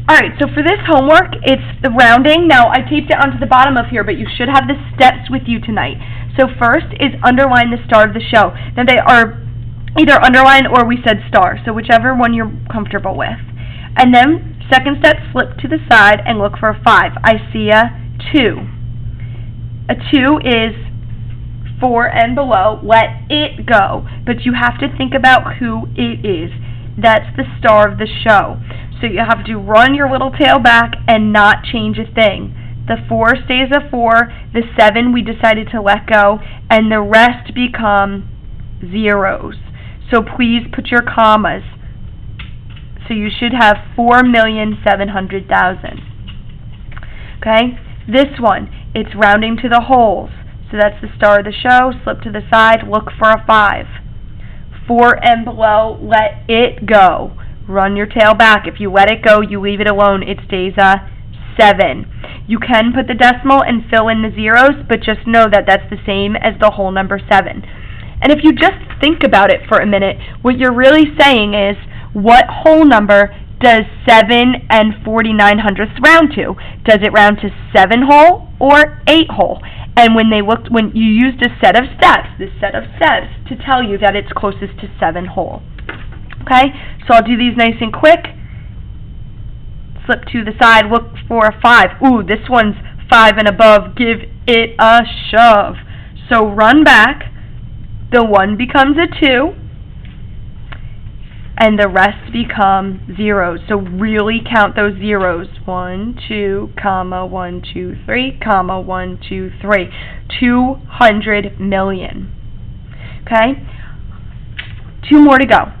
Alright, so for this homework, it's the rounding. Now, I taped it onto the bottom of here, but you should have the steps with you tonight. So first is underline the star of the show. Now, they are either underline or we said star, so whichever one you're comfortable with. And then, second step, flip to the side and look for a 5. I see a 2. A 2 is 4 and below. Let it go. But you have to think about who it is. That's the star of the show. So you have to run your little tail back and not change a thing. The 4 stays a 4, the 7 we decided to let go, and the rest become zeros. So please put your commas. So you should have 4,700,000. Okay? This one, it's rounding to the wholes. So that's the star of the show. Slip to the side, look for a 5. 4 and below, let it go. Run your tail back. If you let it go, you leave it alone, it stays a 7. You can put the decimal and fill in the zeros, but just know that that's the same as the whole number 7. And if you just think about it for a minute, what you're really saying is, what whole number does 7 and 49/100ths round to? Does it round to 7 whole or 8 whole? And when you used a set of steps, this set of steps, to tell you that it's closest to 7 whole. Okay, so I'll do these nice and quick. Slip to the side, look for a 5. Ooh, this one's 5 and above. Give it a shove. So run back. The 1 becomes a 2. And the rest become zeros. So really count those zeros. 1, 2, comma, 1, 2, 3, comma, 1, 2, 3. 200 million. Okay? 2 more to go.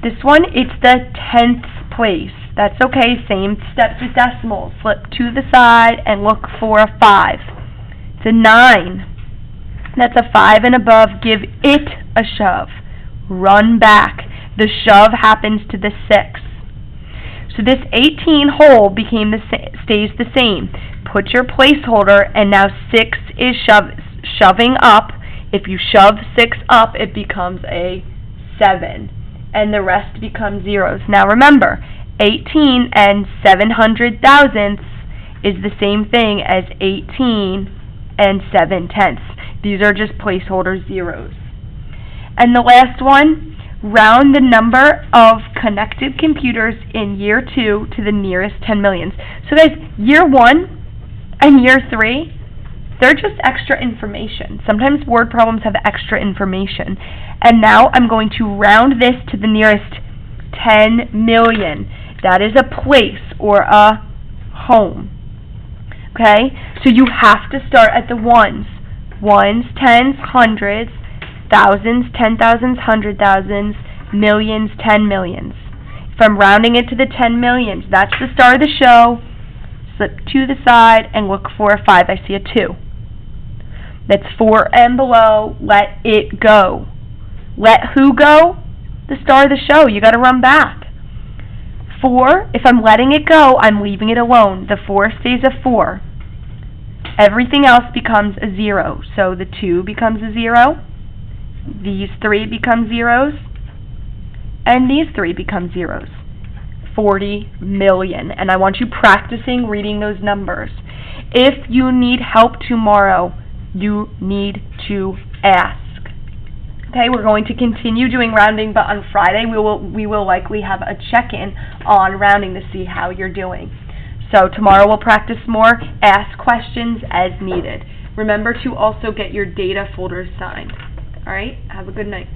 This one, it's the 10th place. That's okay. Same steps with decimals. Flip to the side and look for a 5. It's a 9. That's a 5 and above. Give it a shove. Run back. The shove happens to the 6. So this 18 whole stays the same. Put your placeholder, and now 6 is shoving up. If you shove 6 up, it becomes a 7. And the rest becomes zeros. Now remember, 18 and 700,000ths is the same thing as 18 and 7/10. These are just placeholder zeros. And the last one, round the number of connected computers in year 2 to the nearest 10 millions. So guys, year 1 and year 3, they're just extra information. Sometimes word problems have extra information. And now I'm going to round this to the nearest 10 million. That is a place or a home. Okay? So you have to start at the ones. Ones, tens, hundreds, thousands, 10,000s, 100,000s, millions, 10 millions. If I'm rounding it to the 10 millions, that's the star of the show. Slip to the side and look for a 5. I see a 2. That's 4 and below. Let it go. Let who go? The star of the show. You got to run back. 4, if I'm letting it go, I'm leaving it alone. The 4 stays a 4. Everything else becomes a 0. So the 2 becomes a 0. These 3 become zeros. And these 3 become zeros. 40 million. And I want you practicing reading those numbers. If you need help tomorrow, you need to ask. Okay, we're going to continue doing rounding, but on Friday we will likely have a check-in on rounding to see how you're doing. So tomorrow we'll practice more. Ask questions as needed. Remember to also get your data folders signed. All right, have a good night.